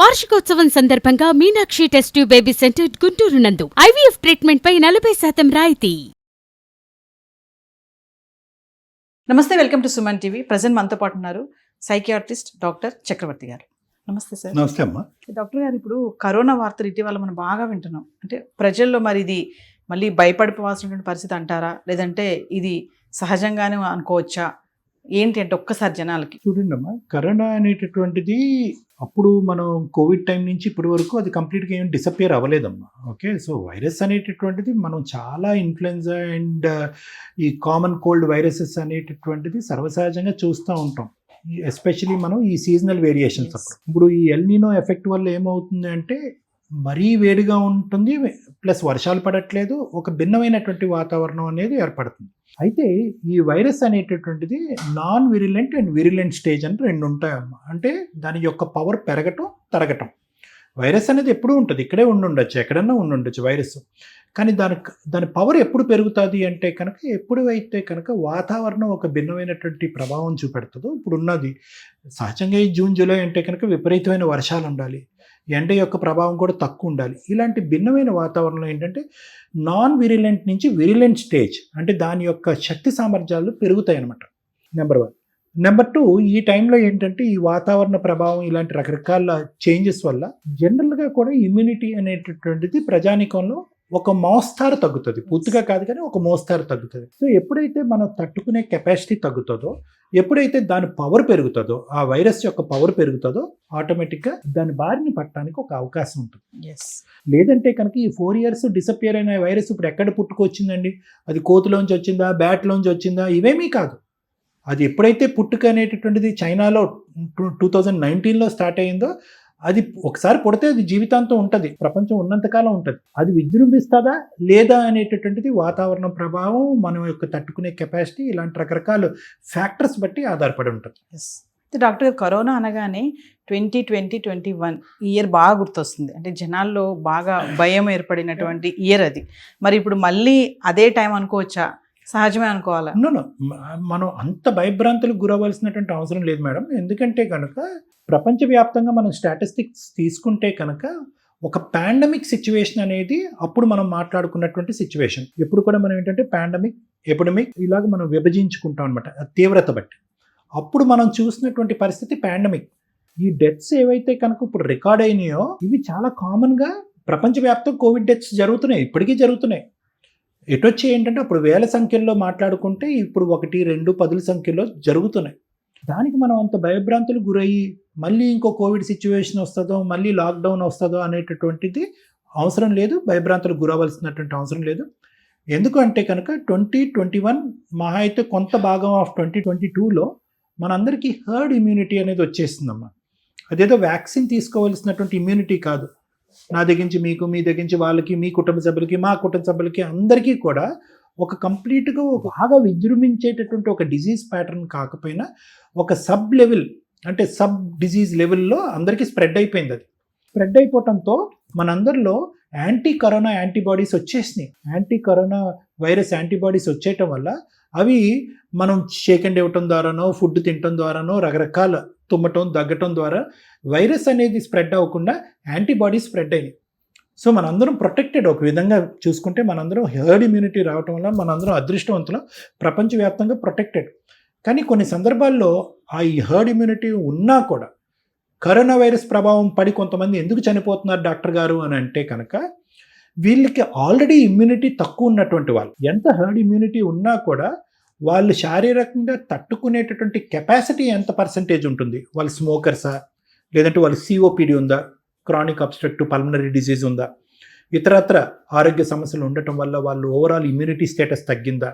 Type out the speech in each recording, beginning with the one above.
వార్షికోత్సవం సందర్భంగా Meenakshi test tube baby centre Guntur నందు ఐవీఎఫ్ ట్రీట్మెంట్ పై 40% రాయితీ. నమస్తే, welcome to Suman TV. Present మనతో పాటు ఉన్నారు సైకియాట్రిస్ట్ డాక్టర్ చక్రవర్తి గారు. నమస్తే సార్. నమస్తే అమ్మా. డాక్టర్ గారు, ఇప్పుడు కరోనా వార్తలు ఇటీవల మనం బాగా వింటున్నాం. అంటే ప్రజల్లో మరి ఇది మళ్ళీ భయపడిపోవాల్సినటువంటి పరిస్థితి అంటారా, లేదంటే ఇది సహజంగానే అనుకోవచ్చా, ఏంటి అంటే ఒక్కసారి జనాలకి చూడండి అమ్మా, కరోనా అనేటటువంటిది అప్పుడు మనం కోవిడ్ టైం నుంచి ఇప్పటి వరకు అది కంప్లీట్గా ఏం డిసపియర్ అవ్వలేదమ్మా. ఓకే, సో వైరస్ అనేటటువంటిది మనం చాలా ఇన్ఫ్లుయెన్జా అండ్ ఈ కామన్ కోల్డ్ వైరసెస్ అనేటటువంటిది సర్వసహజంగా చూస్తూ ఉంటాం. ఎస్పెషలీ మనం ఈ సీజనల్ వేరియేషన్స్ అప్పుడు. ఇప్పుడు ఈ ఎల్ నీనో ఎఫెక్ట్ వల్ల ఏమవుతుంది అంటే మరీ వేడిగా ఉంటుంది, ప్లస్ వర్షాలు పడట్లేదు, ఒక భిన్నమైనటువంటి వాతావరణం అనేది ఏర్పడుతుంది. అయితే ఈ వైరస్ అనేటటువంటిది non virulent and virulent stage అని రెండు ఉంటాయమ్మా. అంటే దాని యొక్క పవర్ పెరగటం తరగటం. వైరస్ అనేది ఎప్పుడూ ఉంటుంది, ఇక్కడే ఉండొచ్చు, ఎక్కడన్నా ఉండొచ్చు వైరస్. కానీ దాని పవర్ ఎప్పుడు పెరుగుతుంది అంటే కనుక ఎప్పుడైతే కనుక వాతావరణం ఒక భిన్నమైనటువంటి ప్రభావం చూపెడుతుందో. ఇప్పుడు ఉన్నది సహజంగా ఈ జూన్ జూలై అంటే కనుక విపరీతమైన వర్షాలు ఉండాలి, ఎండ యొక్క ప్రభావం కూడా తక్కువ ఉండాలి. ఇలాంటి భిన్నమైన వాతావరణంలో ఏంటంటే నాన్ విరిలెంట్ నుంచి విరిలెంట్ స్టేజ్, అంటే దాని యొక్క శక్తి సామర్థ్యాలు పెరుగుతాయి అన్నమాట. నెంబర్ 1. నెంబర్ 2, ఈ టైంలో ఏంటంటే ఈ వాతావరణ ప్రభావం ఇలాంటి రకరకాల చేంజెస్ వల్ల జనరల్గా కూడా ఇమ్యూనిటీ అనేటటువంటిది ప్రజానీకంలో ఒక మోస్తారు తగ్గుతుంది. పూర్తిగా కాదు కానీ ఒక మోస్తారు తగ్గుతుంది. సో ఎప్పుడైతే మనం తట్టుకునే కెపాసిటీ తగ్గుతుందో, ఎప్పుడైతే దాని పవర్ పెరుగుతుందో, ఆ వైరస్ యొక్క పవర్ పెరుగుతుందో, ఆటోమేటిక్గా దాని బారిని పట్టడానికి ఒక అవకాశం ఉంటుంది. లేదంటే కనుక ఈ 4 years డిసపియర్ అయిన వైరస్ ఇప్పుడు ఎక్కడ పుట్టుకొచ్చిందండి? అది కోతిలోంచి వచ్చిందా, బ్యాట్లోంచి వచ్చిందా? ఇవేమీ కాదు. అది ఎప్పుడైతే పుట్టుక అనేటటువంటిది చైనాలో 2019లో స్టార్ట్ అయిందో, అది ఒకసారి పుడితే అది జీవితాంతం ఉంటుంది, ప్రపంచం ఉన్నంతకాలం ఉంటుంది. అది విజృంభిస్తుందా లేదా అనేటటువంటిది వాతావరణ ప్రభావం, మనం యొక్క తట్టుకునే కెపాసిటీ, ఇలాంటి రకరకాల ఫ్యాక్టర్స్ బట్టి ఆధారపడి ఉంటుంది. డాక్టర్ గారు, కరోనా అనగానే 2020-21 ఈ ఇయర్ బాగా గుర్తొస్తుంది. అంటే జనాల్లో బాగా భయం ఏర్పడినటువంటి ఇయర్ అది. మరి ఇప్పుడు మళ్ళీ అదే టైం అనుకోవచ్చా, సహజమే అనుకోవాలా? మనం అంత భయభ్రాంతులకు గురవలసినటువంటి అవసరం లేదు మేడం. ఎందుకంటే కనుక ప్రపంచవ్యాప్తంగా మనం స్టాటిస్టిక్స్ తీసుకుంటే కనుక ఒక పాండమిక్ సిచ్యువేషన్ అనేది అప్పుడు మనం మాట్లాడుకున్నటువంటి సిచ్యువేషన్. ఎప్పుడు కూడా మనం ఏంటంటే పాండమిక్, ఎపిడమిక్ ఇలాగ మనం విభజించుకుంటాం అనమాట, తీవ్రత బట్టి. అప్పుడు మనం చూసినటువంటి పరిస్థితి పాండమిక్. ఈ డెత్స్ ఏవైతే కనుక ఇప్పుడు రికార్డ్ అయినాయో ఇవి చాలా కామన్గా ప్రపంచవ్యాప్తంగా కోవిడ్ డెత్స్ జరుగుతున్నాయి, ఇప్పటికీ జరుగుతున్నాయి. ఎటొచ్చి ఏంటంటే అప్పుడు వేల సంఖ్యల్లో మాట్లాడుకుంటే ఇప్పుడు 1, 2, 10 సంఖ్యలో జరుగుతున్నాయి. దానికి మనం అంత భయభ్రాంతులు గురయ్యి మళ్ళీ ఇంకో కోవిడ్ సిచ్యువేషన్ వస్తుందో, మళ్ళీ లాక్డౌన్ వస్తుందో అనేటటువంటిది అవసరం లేదు, భయభ్రాంతులకు గురవలసినటువంటి అవసరం లేదు. ఎందుకంటే కనుక 2021 మహా అయితే కొంత భాగం ఆఫ్ 2022లో మనందరికీ హర్డ్ ఇమ్యూనిటీ అనేది వచ్చేస్తుందమ్మా. అదేదో వ్యాక్సిన్ తీసుకోవాల్సినటువంటి ఇమ్యూనిటీ కాదు. నా దగ్గర నుంచి మీకు, మీ దగ్గర నుంచి వాళ్ళకి, మీ కుటుంబ సభ్యులకి, మా కుటుంబ సభ్యులకి, అందరికీ కూడా ఒక కంప్లీట్గా బాగా విజృంభించేటటువంటి ఒక డిజీజ్ ప్యాటర్న్ కాకపోయినా ఒక సబ్ లెవెల్, అంటే సబ్ డిజీజ్ లెవెల్లో అందరికీ స్ప్రెడ్ అయిపోయింది. అది స్ప్రెడ్ అయిపోవడంతో మనందరిలో యాంటీ కరోనా యాంటీబాడీస్ వచ్చేసినాయి. యాంటీ కరోనా వైరస్ యాంటీబాడీస్ వచ్చేయటం వల్ల అవి మనం షేక్ హ్యాండ్ ఇవ్వటం ద్వారానో, ఫుడ్ తినటం ద్వారానో, రకరకాల తుమ్మటం, దగ్గటం ద్వారా వైరస్ అనేది స్ప్రెడ్ అవ్వకుండా యాంటీబాడీస్ స్ప్రెడ్ అయ్యాయి. సో మనందరం ప్రొటెక్టెడ్. ఒక విధంగా చూసుకుంటే మనందరం హెర్డ్ ఇమ్యూనిటీ రావటం వల్ల మనందరం అదృష్టవంతులం, ప్రపంచవ్యాప్తంగా ప్రొటెక్టెడ్. కానీ కొన్ని సందర్భాల్లో ఆ ఈ హెర్డ్ ఇమ్యూనిటీ ఉన్నా కూడా కరోనా వైరస్ ప్రభావం పడి కొంతమంది ఎందుకు చనిపోతున్నారు డాక్టర్ గారు అని అంటే కనుక వీళ్ళకి ఆల్రెడీ ఇమ్యూనిటీ తక్కువ ఉన్నటువంటి వాళ్ళు, ఎంత హెర్డ్ ఇమ్యూనిటీ ఉన్నా కూడా వాళ్ళు శారీరకంగా తట్టుకునేటటువంటి కెపాసిటీ ఎంత పర్సంటేజ్ ఉంటుంది? వాళ్ళు స్మోకర్సా, లేదంటే వాళ్ళు సిఓపిడి ఉందా, క్రానిక్ అబ్స్ట్రక్టివ్ పల్మనరీ డిసీజ్ ఉందా, ఇతరత్ర ఆరోగ్య సమస్యలు ఉండటం వల్ల వాళ్ళు ఓవరాల్ ఇమ్యూనిటీ స్టేటస్ తగ్గిందా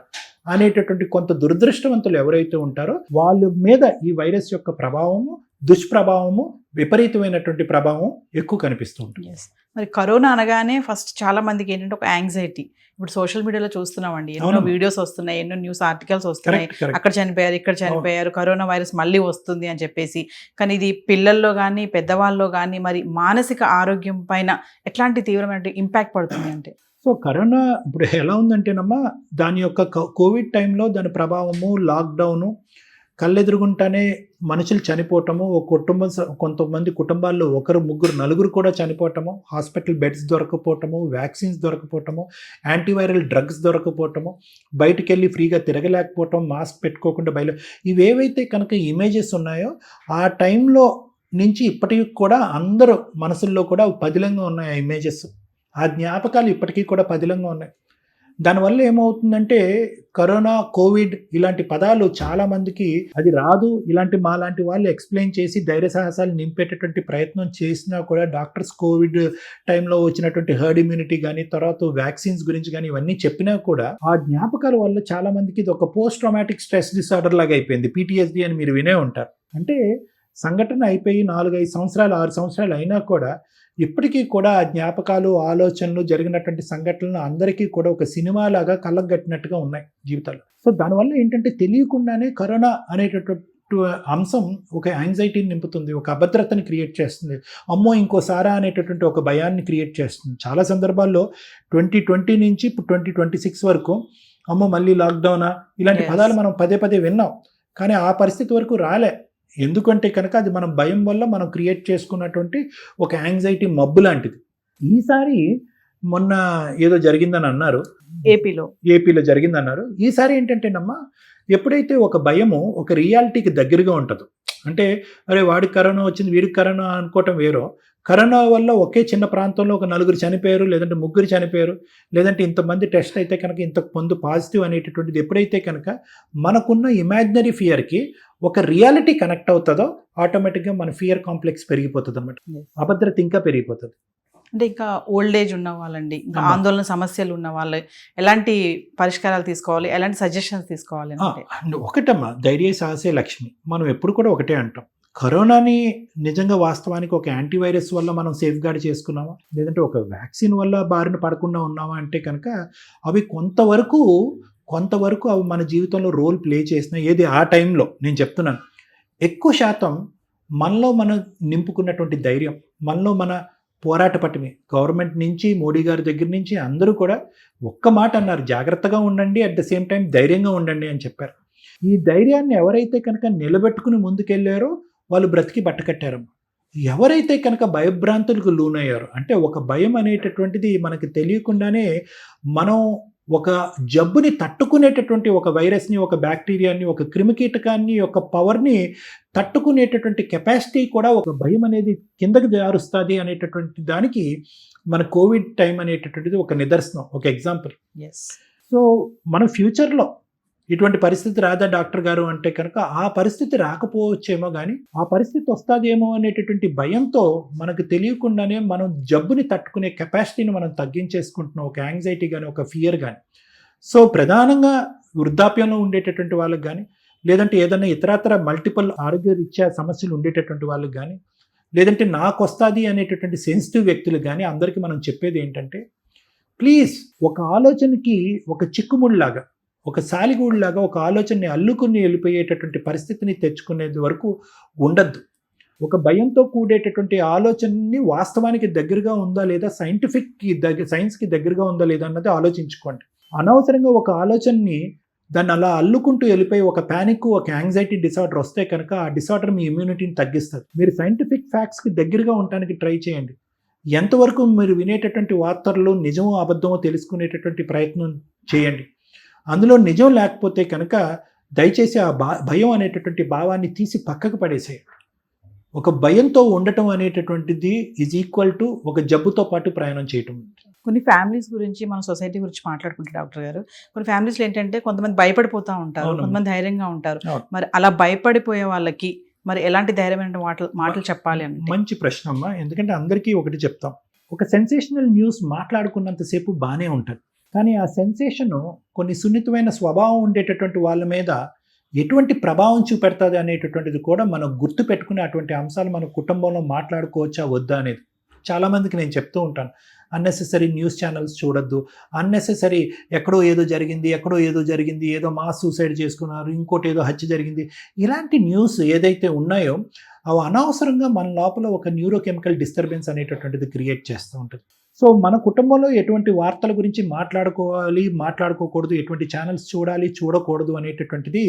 అనేటటువంటి కొంత దురదృష్టవంతులు ఎవరైతే ఉంటారో వాళ్ళ మీద ఈ వైరస్ యొక్క ప్రభావము, దుష్ప్రభావము, విపరీతమైనటువంటి ప్రభావం ఎక్కువ కనిపిస్తూ ఉంటుంది. మరి కరోనా అనగానే ఫస్ట్ చాలా మందికి ఏంటంటే ఒక యాంగ్జైటీ. ఇప్పుడు సోషల్ మీడియాలో చూస్తున్నామండి, ఎన్నో వీడియోస్ వస్తున్నాయి, ఎన్నో న్యూస్ ఆర్టికల్స్ వస్తున్నాయి, అక్కడ చనిపోయారు, ఇక్కడ చనిపోయారు, కరోనా వైరస్ మళ్ళీ వస్తుంది అని చెప్పేసి. కానీ ఇది పిల్లల్లో కానీ పెద్దవాళ్ళలో కానీ మరి మానసిక ఆరోగ్యం పైన ఎట్లాంటి తీవ్రమైన ఇంపాక్ట్ పడుతుంది అంటే? సో కరోనా ఇప్పుడు ఎలా ఉందంటేనమ్మా, దాని యొక్క కోవిడ్ టైంలో దాని ప్రభావము, లాక్డౌను, కళ్ళెదురుగుంటానే మనుషులు చనిపోవటము, ఒక కుటుంబం కొంతమంది కుటుంబాల్లో ఒకరు, ముగ్గురు, నలుగురు కూడా చనిపోవటము, హాస్పిటల్ బెడ్స్ దొరకపోవటము, వ్యాక్సిన్స్ దొరకపోవటము, యాంటీవైరల్ డ్రగ్స్ దొరకపోవటము, బయటికి వెళ్ళి ఫ్రీగా తిరగలేకపోవటం, మాస్క్ పెట్టుకోకుండా ఇవేవైతే కనుక ఇమేజెస్ ఉన్నాయో ఆ టైంలో నుంచి ఇప్పటికి కూడా అందరూ మనసుల్లో కూడా పదిలంగా ఉన్నాయి ఆ ఇమేజెస్. ఆ జ్ఞాపకాలు ఇప్పటికీ కూడా పదిలంగా ఉన్నాయి. దానివల్ల ఏమవుతుందంటే కరోనా, కోవిడ్ ఇలాంటి పదాలు చాలామందికి అది రాదు, ఇలాంటి మాలాంటి వాళ్ళు ఎక్స్ప్లెయిన్ చేసి ధైర్య సాహసాలు నింపేటటువంటి ప్రయత్నం చేసినా కూడా డాక్టర్స్ కోవిడ్ టైంలో వచ్చినటువంటి హర్డ్ ఇమ్యూనిటీ కానీ, తర్వాత వ్యాక్సిన్స్ గురించి కానీ ఇవన్నీ చెప్పినా కూడా ఆ జ్ఞాపకాల వల్ల చాలామందికి ఇది ఒక పోస్ట్ ట్రామాటిక్ స్ట్రెస్ డిసార్డర్ లాగా అయిపోయింది. PTSD అని మీరు వినే ఉంటారు. అంటే సంఘటన అయిపోయి 4-5 సంవత్సరాలు 6 సంవత్సరాలు అయినా కూడా ఇప్పటికీ కూడా ఆ జ్ఞాపకాలు, ఆలోచనలు, జరిగినటువంటి సంఘటనలు అందరికీ కూడా ఒక సినిమాలాగా కళ్ళగట్టినట్టుగా ఉన్నాయి జీవితాలు. సో దానివల్ల ఏంటంటే తెలియకుండానే కరోనా అనేటటువంటి అంశం ఒక యాంగ్జైటీని నింపుతుంది, ఒక అభద్రతని క్రియేట్ చేస్తుంది. అమ్మో ఇంకోసారా అనేటటువంటి ఒక భయాన్ని క్రియేట్ చేస్తుంది. చాలా సందర్భాల్లో 2020 నుంచి ఇప్పుడు 2026 వరకు అమ్మో మళ్ళీ లాక్డౌనా ఇలాంటి పదాలు మనం పదే పదే విన్నాం. కానీ ఆ పరిస్థితి వరకు రాలే. ఎందుకంటే కనుక అది మనం భయం వల్ల మనం క్రియేట్ చేసుకున్నటువంటి ఒక యాంగ్జైటీ మబ్బు లాంటిది. ఈసారి మొన్న ఏదో జరిగిందని అన్నారు, ఏపీలో జరిగిందన్నారు. ఈసారి ఏంటంటేనమ్మా, ఎప్పుడైతే ఒక భయము ఒక రియాలిటీకి దగ్గరగా ఉంటుందో, అంటే అరే వాడికి కరోనా వచ్చింది వీడికి కరోనా అనుకోవటం వేరో, కరోనా వల్ల ఒకే చిన్న ప్రాంతంలో ఒక 4 చనిపోయారు, లేదంటే 3 చనిపోయారు, లేదంటే ఇంతమంది టెస్ట్ అయితే కనుక ఇంతకు ముందు పాజిటివ్ అనేటటువంటిది ఎప్పుడైతే కనుక మనకున్న ఇమాజినరీ ఫియర్కి ఒక రియాలిటీ కనెక్ట్ అవుతుందో ఆటోమేటిక్గా మన ఫియర్ కాంప్లెక్స్ పెరిగిపోతుంది అన్నమాట, అభద్రత ఇంకా పెరిగిపోతుంది. అంటే ఇంకా ఓల్డ్ ఏజ్ ఉన్న వాళ్ళండి, ఇంకా ఆందోళన సమస్యలు ఉన్న వాళ్ళు ఎలాంటి పరిష్కారాలు తీసుకోవాలి, ఎలాంటి సజెషన్స్ తీసుకోవాలి అంటే ఒకటమ్మా, ధైర్య సాహసే లక్ష్మి. మనం ఎప్పుడు కూడా ఒకటే అంటాం, కరోనాని నిజంగా వాస్తవానికి ఒక యాంటీవైరస్ వల్ల మనం సేఫ్ గార్డ్ చేసుకున్నామా, లేదంటే ఒక వ్యాక్సిన్ వల్ల బారిన పడకుండా ఉన్నామా అంటే కనుక అవి కొంతవరకు అవి మన జీవితంలో రోల్ ప్లే చేసిన ఏది ఆ టైంలో నేను చెప్తున్నాను. ఎక్కువ శాతం మనలో మనం నింపుకున్నటువంటి ధైర్యం, మనలో మన పోరాట పటిమి, గవర్నమెంట్ నుంచి మోడీ గారి దగ్గర నుంచి అందరూ కూడా ఒక్క మాట అన్నారు, జాగ్రత్తగా ఉండండి, అట్ ద సేమ్ టైం ధైర్యంగా ఉండండి అని చెప్పారు. ఈ ధైర్యాన్ని ఎవరైతే కనుక నిలబెట్టుకుని ముందుకెళ్ళారో వాళ్ళు బ్రతికి బట్టకట్టారు. ఎవరైతే కనుక భయభ్రాంతులకు లోనయ్యారో, అంటే ఒక భయం అనేటటువంటిది మనకి తెలియకుండానే మనం ఒక జబ్బుని తట్టుకునేటటువంటి ఒక వైరస్ని, ఒక బ్యాక్టీరియాని, ఒక క్రిమికీటకాన్ని, ఒక పవర్ని తట్టుకునేటటువంటి కెపాసిటీ కూడా ఒక భయం అనేది కిందకి జారుస్తుంది అనేటటువంటి దానికి మన కోవిడ్ టైం అనేటటువంటిది ఒక నిదర్శనం, ఒక ఎగ్జాంపుల్. సో మన ఫ్యూచర్లో ఇటువంటి పరిస్థితి రాదా డాక్టర్ గారు అంటే కనుక ఆ పరిస్థితి రాకపోవచ్చేమో, కానీ ఆ పరిస్థితి వస్తుందేమో అనేటటువంటి భయంతో మనకు తెలియకుండానే మనం జబ్బుని తట్టుకునే కెపాసిటీని మనం తగ్గించేసుకుంటున్నాం, ఒక యాంగ్జైటీ కానీ, ఒక ఫియర్ కానీ. సో ప్రధానంగా వృద్ధాప్యంలో ఉండేటటువంటి వాళ్ళకి కానీ, లేదంటే ఏదైనా ఇతరత్ర మల్టిపుల్ ఆరోగ్య రీత్యా సమస్యలు ఉండేటటువంటి వాళ్ళకి కానీ, లేదంటే నాకు వస్తుంది అనేటటువంటి సెన్సిటివ్ వ్యక్తులకు కానీ అందరికీ మనం చెప్పేది ఏంటంటే, ప్లీజ్ ఒక ఆలోచనకి ఒక చిక్కుముడిలాగా, ఒక సాలిగూడులాగా ఒక ఆలోచనని అల్లుకుని వెళ్ళిపోయేటటువంటి పరిస్థితిని తెచ్చుకునేది వరకు ఉండద్దు. ఒక భయంతో కూడేటటువంటి ఆలోచనని వాస్తవానికి దగ్గరగా ఉందా లేదా, సైన్స్కి దగ్గరగా ఉందా లేదా అన్నది ఆలోచించుకోండి. అనవసరంగా ఒక ఆలోచనని దాన్ని అలా అల్లుకుంటూ వెళ్ళిపోయి ఒక ప్యానిక్, ఒక యాంగ్జైటీ డిసార్డర్ వస్తే కనుక ఆ డిసార్డర్ మీ ఇమ్యూనిటీని తగ్గిస్తుంది. మీరు సైంటిఫిక్ ఫ్యాక్ట్స్కి దగ్గరగా ఉండడానికి ట్రై చేయండి. ఎంతవరకు మీరు వినేటటువంటి వార్తల్లో నిజమో అబద్ధమో తెలుసుకునేటటువంటి ప్రయత్నం చేయండి. అందులో నిజం లేకపోతే కనుక దయచేసి ఆ భయం అనేటటువంటి భావాన్ని తీసి పక్కకు పడేసేయండి. ఒక భయంతో ఉండటం అనేటటువంటిది ఈజ్ ఈక్వల్ టు ఒక జబ్బుతో పాటు ప్రయాణం చేయటం. కొన్ని ఫ్యామిలీస్ గురించి మన సొసైటీ గురించి మాట్లాడుకుంటే డాక్టర్ గారు, కొన్ని ఫ్యామిలీస్లో ఏంటంటే కొంతమంది భయపడిపోతూ ఉంటారు, కొంతమంది ధైర్యంగా ఉంటారు. మరి అలా భయపడిపోయే వాళ్ళకి మరి ఎలాంటి ధైర్యమైన మాటలు చెప్పాలి అని? మంచి ప్రశ్న అమ్మా. ఎందుకంటే అందరికీ ఒకటి చెప్తాం, ఒక సెన్సేషనల్ న్యూస్ మాట్లాడుకున్నంతసేపు బాగానే ఉంటుంది, కానీ ఆ సెన్సేషన్ కొన్ని సున్నితమైన స్వభావం ఉండేటటువంటి వాళ్ళ మీద ఎటువంటి ప్రభావం చూపెడుతుంది అనేటటువంటిది కూడా మనం గుర్తు పెట్టుకునే అటువంటి అంశాలు మన కుటుంబంలో మాట్లాడుకోవచ్చా వద్దా అనేది. చాలామందికి నేను చెప్తూ ఉంటాను, అన్నెసెసరీ న్యూస్ ఛానల్స్ చూడొద్దు, అన్నెసెసరీ ఎక్కడో ఏదో జరిగింది, ఏదో మాస్ సూసైడ్ చేసుకున్నారు, ఇంకోటి ఏదో హత్య జరిగింది, ఇలాంటి న్యూస్ ఏదైతే ఉన్నాయో అవి అనవసరంగా మన లోపల ఒక న్యూరోకెమికల్ డిస్టర్బెన్స్ అనేటటువంటిది క్రియేట్ చేస్తూ ఉంటుంది. సో మన కుటుంబంలో ఎటువంటి వార్తల గురించి మాట్లాడుకోవాలి, మాట్లాడుకోకూడదు, ఎటువంటి ఛానల్స్ చూడాలి, చూడకూడదు అనేటటువంటిది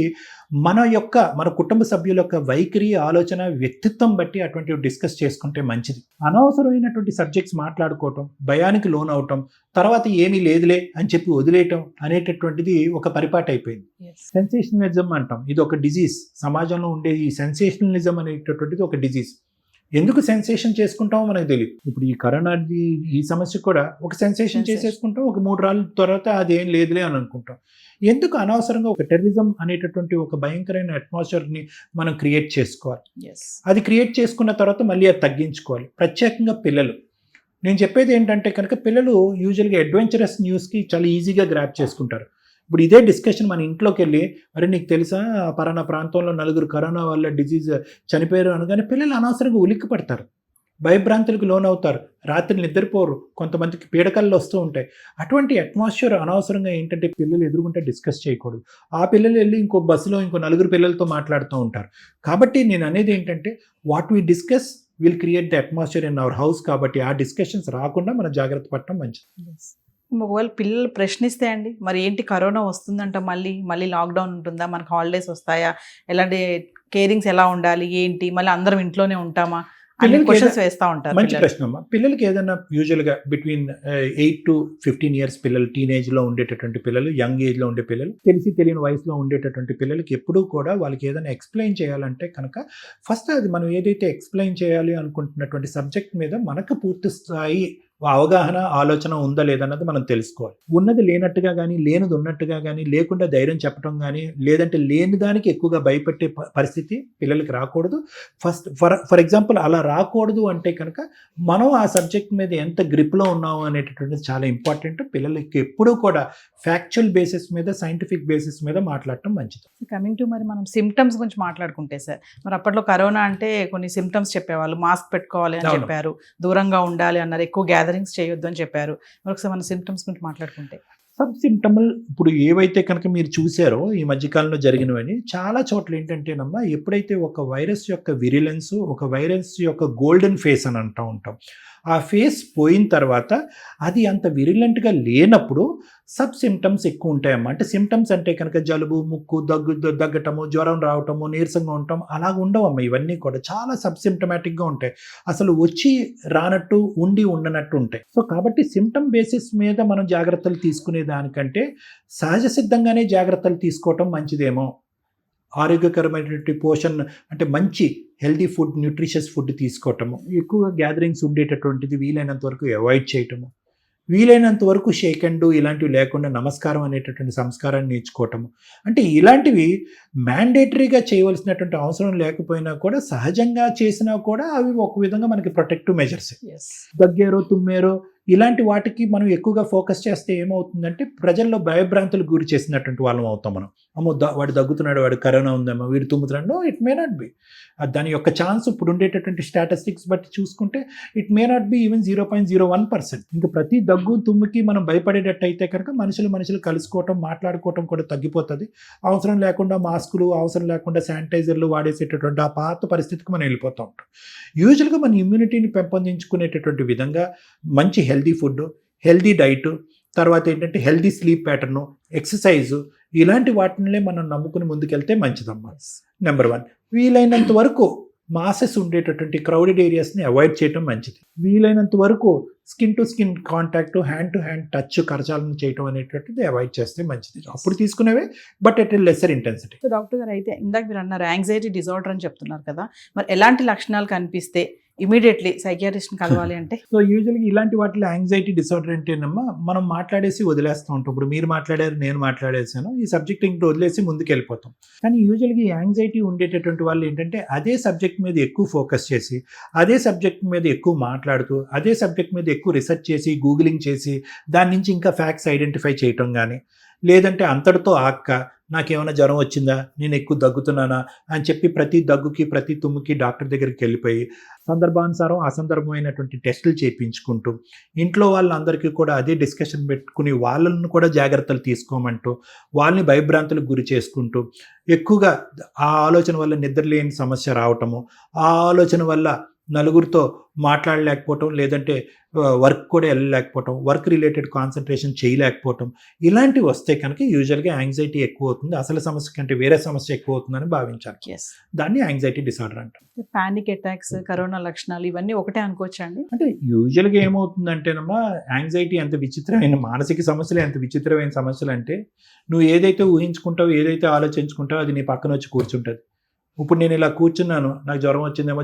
మన కుటుంబ సభ్యుల యొక్క వైఖరి, ఆలోచన, వ్యక్తిత్వం బట్టి అటువంటివి డిస్కస్ చేసుకుంటే మంచిది. అనవసరమైనటువంటి సబ్జెక్ట్స్ మాట్లాడుకోవటం, భయానికి లోన్ అవటం, తర్వాత ఏమీ లేదులే అని చెప్పి వదిలేయటం అనేటటువంటిది ఒక పరిపాటి అయిపోయింది. సెన్సేషనలిజం అంటాం, ఇది ఒక డిజీజ్. సమాజంలో ఉండే ఈ సెన్సేషనలిజం అనేటటువంటిది ఒక డిజీజ్. ఎందుకు సెన్సేషన్ చేసుకుంటామో మనకు తెలియదు. ఇప్పుడు ఈ కరోనా ఈ సమస్య కూడా ఒక సెన్సేషన్ చేసేసుకుంటాం, ఒక 3 రోజుల తర్వాత అది ఏం లేదులే అని అనుకుంటాం. ఎందుకు అనవసరంగా ఒక టెర్రరిజం అనేటటువంటి ఒక భయంకరమైన అట్మాస్ఫియర్ని మనం క్రియేట్ చేసుకోవాలి. అది క్రియేట్ చేసుకున్న తర్వాత మళ్ళీ అది తగ్గించుకోవాలి. ప్రత్యేకంగా పిల్లలు, నేను చెప్పేది ఏంటంటే కనుక పిల్లలు యూజువల్గా అడ్వెంచరస్ న్యూస్కి చాలా ఈజీగా గ్రాప్ చేసుకుంటారు. ఇప్పుడు ఇదే డిస్కషన్ మన ఇంట్లోకి వెళ్ళి, మరి నీకు తెలుసా పలానా ప్రాంతంలో 4 కరోనా వల్ల డిజీజ్ చనిపోయారు అనగానే పిల్లలు అనవసరంగా ఉలిక్కి పడతారు, భయభ్రాంతులకు లోనవుతారు, రాత్రి నిద్రపోరు, కొంతమందికి పీడకలు వస్తూ ఉంటాయి. అటువంటి అట్మాస్ఫియర్ అనవసరంగా ఏంటంటే పిల్లలు ఎదురుగుంటే డిస్కస్ చేయకూడదు. ఆ పిల్లలు వెళ్ళి ఇంకో బస్సులో ఇంకో 4 పిల్లలతో మాట్లాడుతూ ఉంటారు. కాబట్టి నేను అనేది ఏంటంటే what we discuss will create the atmosphere in our house. కాబట్టి ఆ డిస్కషన్స్ రాకుండా మనం జాగ్రత్త పడటం మంచిది. ఒకవేళ పిల్లలు ప్రశ్నిస్తే అండి, మరి ఏంటి కరోనా వస్తుందంట, మళ్ళీ లాక్డౌన్ ఉంటుందా, మనకు హాలిడేస్ వస్తాయా, ఎలాంటి కేరింగ్స్ ఎలా ఉండాలి, ఏంటి, మళ్ళీ అందరం ఇంట్లోనే ఉంటామా, క్వశ్చన్స్ వేస్తూ ఉంటారు. మంచి ప్రశ్న అమ్మా. పిల్లలకి ఏదైనా యూజువల్గా బిట్వీన్ 8 to 15 years పిల్లలు, టీనేజ్లో ఉండేటటువంటి పిల్లలు, యంగ్ ఏజ్లో ఉండే పిల్లలు, తెలియని వయసులో ఉండేటటువంటి పిల్లలకి ఎప్పుడూ కూడా వాళ్ళకి ఏదైనా ఎక్స్ప్లెయిన్ చేయాలంటే కనుక ఫస్ట్ అది మనం ఏదైతే ఎక్స్ప్లెయిన్ చేయాలి అనుకుంటున్నటువంటి సబ్జెక్ట్ మీద మనకు పూర్తి స్థాయి అవగాహన, ఆలోచన ఉందా లేదన్నది మనం తెలుసుకోవాలి. ఉన్నది లేనట్టుగా కానీ, లేనిది ఉన్నట్టుగా కానీ, లేకుండా ధైర్యం చెప్పడం కానీ, లేదంటే లేని దానికి ఎక్కువగా భయపెట్టే పరిస్థితి పిల్లలకి రాకూడదు. ఫర్ ఎగ్జాంపుల్ అలా రాకూడదు అంటే కనుక మనం ఆ సబ్జెక్ట్ మీద ఎంత గ్రిప్లో ఉన్నాము అనేటటువంటిది చాలా ఇంపార్టెంట్. పిల్లలకి ఎప్పుడూ కూడా ఫ్యాక్చువల్ బేసిస్ మీద, సైంటిఫిక్ బేసిస్ మీద మాట్లాడటం మంచిది. కమింగ్ టు మరి మనం సిమ్టమ్స్ గురించి మాట్లాడుకుంటే సార్, మరి అప్పట్లో కరోనా అంటే కొన్ని సిమ్టమ్స్ చెప్పేవాళ్ళు, మాస్క్ పెట్టుకోవాలి అని చెప్పారు, దూరంగా ఉండాలి అన్నారు, ఎక్కువ గ్యాదరింగ్స్ చేయొద్దు అని చెప్పారు. మరొకసారి మన సిమ్టమ్స్ గురించి మాట్లాడుకుంటే సబ్ సిమ్టమల్ ఇప్పుడు ఏవైతే కనుక మీరు చూసారో ఈ మధ్యకాలంలో జరిగినవని చాలా చోట్ల ఏంటంటేనమ్మా, ఎప్పుడైతే ఒక వైరస్ యొక్క విరిలెన్స్, ఒక వైరస్ యొక్క గోల్డెన్ ఫేస్ అని అంటూ ఉంటాం, ఆ ఫేస్ పోయిన తర్వాత అది అంత విరిలెంట్గా లేనప్పుడు సబ్ సిమ్టమ్స్ ఎక్కువ ఉంటాయమ్మా. అంటే సిమ్టమ్స్ అంటే కనుక జలుబు, ముక్కు, దగ్గటము, జ్వరం రావటము, నీరసంగా ఉండటం అలాగ ఉండవమ్మా. ఇవన్నీ కూడా చాలా సబ్ సిమ్టమాటిక్గా ఉంటాయి, అసలు వచ్చి రానట్టు, ఉండి ఉండనట్టు ఉంటాయి. సో కాబట్టి సిమ్టమ్ బేసిస్ మీద మనం జాగ్రత్తలు తీసుకునే దానికంటే సహజ సిద్ధంగానే జాగ్రత్తలు తీసుకోవటం మంచిదేమో. ఆరోగ్యకరమైనటువంటి పోషణ అంటే మంచి హెల్దీ ఫుడ్, న్యూట్రిషియస్ ఫుడ్ తీసుకోవటము, ఎక్కువగా గ్యాదరింగ్స్ ఉండేటటువంటిది వీలైనంత వరకు అవాయిడ్ చేయటము, వీలైనంత వరకు షేక్ అండ్ ఇలాంటివి లేకుండా నమస్కారం అనేటటువంటి సంస్కారాన్ని నేర్చుకోవటము. అంటే ఇలాంటివి మ్యాండేటరీగా చేయవలసినటువంటి అవసరం లేకపోయినా కూడా సహజంగా చేసినా కూడా అవి ఒక విధంగా మనకి ప్రొటెక్టివ్ మెజర్స్. దగ్గేరో, తుమ్మేరో ఇలాంటి వాటికి మనం ఎక్కువగా ఫోకస్ చేస్తే ఏమవుతుందంటే ప్రజల్లో భయభ్రాంతులకు గురి చేసినటువంటి వాళ్ళం అవుతాం మనం. అమ్మో వాడు దగ్గుతున్నాడు, వాడు కరోనా ఉందేమో, వీడు తుమ్ముతున్నాడు. No, it may not be. దాని యొక్క ఛాన్స్ ఇప్పుడు ఉండేటటువంటి స్టాటిస్టిక్స్ బట్టి చూసుకుంటే it may not be even 0.01%. ఇంకా ప్రతి దగ్గు, తుమ్ముకి మనం భయపడేటట్టయితే కనుక మనుషులు కలుసుకోవటం, మాట్లాడుకోవటం కూడా తగ్గిపోతుంది. అవసరం లేకుండా మాస్కులు, అవసరం లేకుండా శానిటైజర్లు వాడేసేటటువంటి ఆ పాత పరిస్థితికి మనం వెళ్ళిపోతూ ఉంటాం. యూజువల్గా మన ఇమ్యూనిటీని పెంపొందించుకునేటటువంటి విధంగా మంచి హెల్దీ ఫుడ్, హెల్దీ డైట్, తర్వాత ఏంటంటే హెల్దీ స్లీప్ ప్యాటర్ను, ఎక్సర్సైజు, ఇలాంటి వాటిని మనం నమ్ముకుని ముందుకెళ్తే మంచిదమ్మా. నెంబర్ 1, వీలైనంత వరకు మాసెస్ ఉండేటటువంటి క్రౌడెడ్ ఏరియాస్ని అవాయిడ్ చేయడం మంచిది. వీలైనంత వరకు skin to skin contact, hand to hand touch, కరచాలను చేయడం అనేటువంటిది అవాయిడ్ చేస్తే మంచిది. అప్పుడు తీసుకునేవే, but at lesser intensity. So doctor గారు, అయితే ఇందాక మీరు అన్నారు యాంగ్జైటీ డిజార్డర్ అని చెప్తున్నారు కదా, మరి ఎలాంటి లక్షణాలు కనిపిస్తే ఇమీడియట్లీ సైకియాట్రిస్ట్ని కలవాలి అంటే? సో యూజువల్గా ఇలాంటి వాటిలో యాంగ్జైటీ డిసార్డర్ ఏంటేనమ్మా, మనం మాట్లాడేసి వదిలేస్తూ ఉంటాం. ఇప్పుడు మీరు మాట్లాడారు, నేను మాట్లాడేసాను, ఈ సబ్జెక్ట్ ఇంటి వదిలేసి ముందుకు వెళ్ళిపోతాం. కానీ యూజువల్గా ఈ యాంగ్జైటీ ఉండేటటువంటి వాళ్ళు ఏంటంటే అదే సబ్జెక్ట్ మీద ఎక్కువ ఫోకస్ చేసి, అదే సబ్జెక్ట్ మీద ఎక్కువ మాట్లాడుతూ, అదే సబ్జెక్ట్ మీద ఎక్కువ రీసెర్చ్ చేసి, గూగులింగ్ చేసి, దాని నుంచి ఇంకా ఫ్యాక్ట్స్ ఐడెంటిఫై చేయటం కానీ, లేదంటే అంతటితో నాకేమైనా జ్వరం వచ్చిందా, నేను ఎక్కువ దగ్గుతున్నానా అని చెప్పి ప్రతి దగ్గుకి, ప్రతి తుమ్ముకి డాక్టర్ దగ్గరికి వెళ్ళిపోయి సందర్భానుసారం అసందర్భమైనటువంటి టెస్టులు చేయించుకుంటూ, ఇంట్లో వాళ్ళందరికీ కూడా అదే డిస్కషన్ పెట్టుకుని వాళ్ళను కూడా జాగ్రత్తలు తీసుకోమంటూ, వాళ్ళని భయభ్రాంతులకు గురి చేసుకుంటూ, ఎక్కువగా ఆ ఆలోచన వల్ల నిద్రలేని సమస్య రావటము, ఆ ఆలోచన వల్ల నలుగురితో మాట్లాడలేకపోవటం, లేదంటే వర్క్ కూడా వెళ్ళలేకపోవటం, వర్క్ రిలేటెడ్ కాన్సన్ట్రేషన్ చేయలేకపోవటం, ఇలాంటివి వస్తే కనుక యూజువల్గా యాంగ్జైటీ ఎక్కువ అవుతుంది, అసలు సమస్య కంటే వేరే సమస్య ఎక్కువ అవుతుందని భావించాలి. దాన్ని యాంగ్జైటీ డిసార్డర్ అంటాం. పానిక్ అటాక్స్, కరోనా లక్షణాలు ఇవన్నీ ఒకటే అనుకోవచ్చా అండి? అంటే యూజువల్గా ఏమవుతుందంటేనమ్మా, యాంగ్జైటీ ఎంత విచిత్రమైన మానసిక సమస్యలు, ఎంత విచిత్రమైన సమస్యలు అంటే, నువ్వు ఏదైతే ఊహించుకుంటావో, ఏదైతే ఆలోచించుకుంటావో అది నీ పక్కన వచ్చి కూర్చుంటుంది. ఇప్పుడు నేను ఇలా కూర్చున్నాను, నాకు జ్వరం వచ్చిందేమో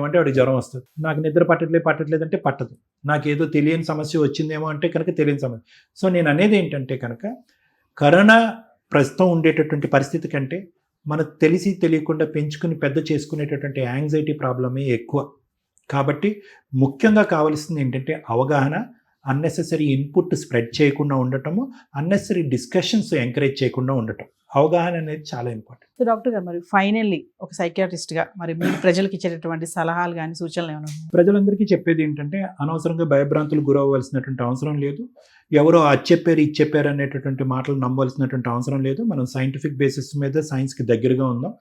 అంటే వాడికి జ్వరం వస్తుంది. నాకు నిద్ర పట్టట్లేదంటే పట్టదు. నాకు ఏదో తెలియని సమస్య వచ్చిందేమో అంటే కనుక తెలియని సమస్య. సో నేను అనేది ఏంటంటే కనుక, కరోనా ప్రస్తుతం ఉండేటటువంటి పరిస్థితి కంటే మనకు తెలిసి తెలియకుండా పెంచుకుని పెద్ద చేసుకునేటటువంటి యాంగ్జైటీ ప్రాబ్లమే ఎక్కువ. కాబట్టి ముఖ్యంగా కావాల్సింది ఏంటంటే అవగాహన, అన్నెసెసరీ ఇన్పుట్ స్ప్రెడ్ చేయకుండా ఉండటము, అన్నెసరీ డిస్కషన్స్ ఎంకరేజ్ చేయకుండా ఉండటం. అవగాహన అనేది చాలా ఇంపార్టెంట్. సో డాక్టర్ గారు, మరి ఫైనల్లీ ఒక సైకియాట్రిస్ట్గా మరి మీరు ప్రజలకు ఇచ్చేటటువంటి సలహాలు కానీ సూచనలు ఏమైనా? ప్రజలందరికీ చెప్పేది ఏంటంటే, అనవసరంగా భయభ్రాంతులు గురవ్వాల్సినటువంటి అవసరం లేదు. ఎవరో అది చెప్పారు అనేటటువంటి మాటలు నమ్మవలసినటువంటి అవసరం లేదు. మనం సైంటిఫిక్ బేసిస్ మీద సైన్స్కి దగ్గరగా ఉందాం.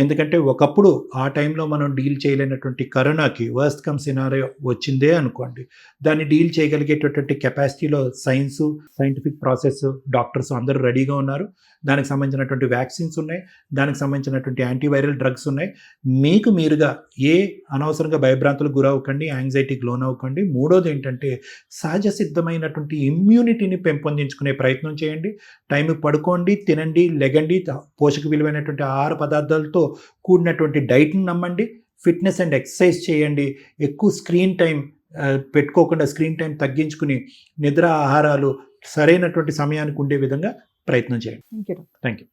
ఎందుకంటే ఒకప్పుడు ఆ టైంలో మనం డీల్ చేయలేనటువంటి కరోనాకి వర్స్ట్ కమ్ సినారియో వచ్చిందే అనుకోండి, దాన్ని డీల్ చేయగలిగేటటువంటి కెపాసిటీలో సైన్సు, సైంటిఫిక్ ప్రాసెస్, డాక్టర్స్ అందరూ రెడీగా ఉన్నారు. దానికి సంబంధించినటువంటి వ్యాక్సిన్స్ ఉన్నాయి, దానికి సంబంధించినటువంటి యాంటీవైరల్ డ్రగ్స్ ఉన్నాయి. మీకు మీరుగా అనవసరంగా భయభ్రాంతులకు గురవ్వకండి, యాంగ్జైటీకి లోనవ్వకండి. మూడోది ఏంటంటే, సహజ సిద్ధమైనటువంటి ఇమ్యూనిటీని పెంపొందించుకునే ప్రయత్నం చేయండి. టైంకి పడుకోండి, తినండి, లెగండి, పోషక విలువైనటువంటి ఆహార పదార్థాలతో కూడినటువంటి డైట్ని నమ్మండి, ఫిట్నెస్ అండ్ ఎక్సర్సైజ్ చేయండి. ఎక్కువ స్క్రీన్ టైం పెట్టుకోకుండా స్క్రీన్ టైం తగ్గించుకుని నిద్ర, ఆహారాలు సరైనటువంటి సమయానికి ఉండే విధంగా ప్రయత్నం చేయండి. Thank you. Thank you.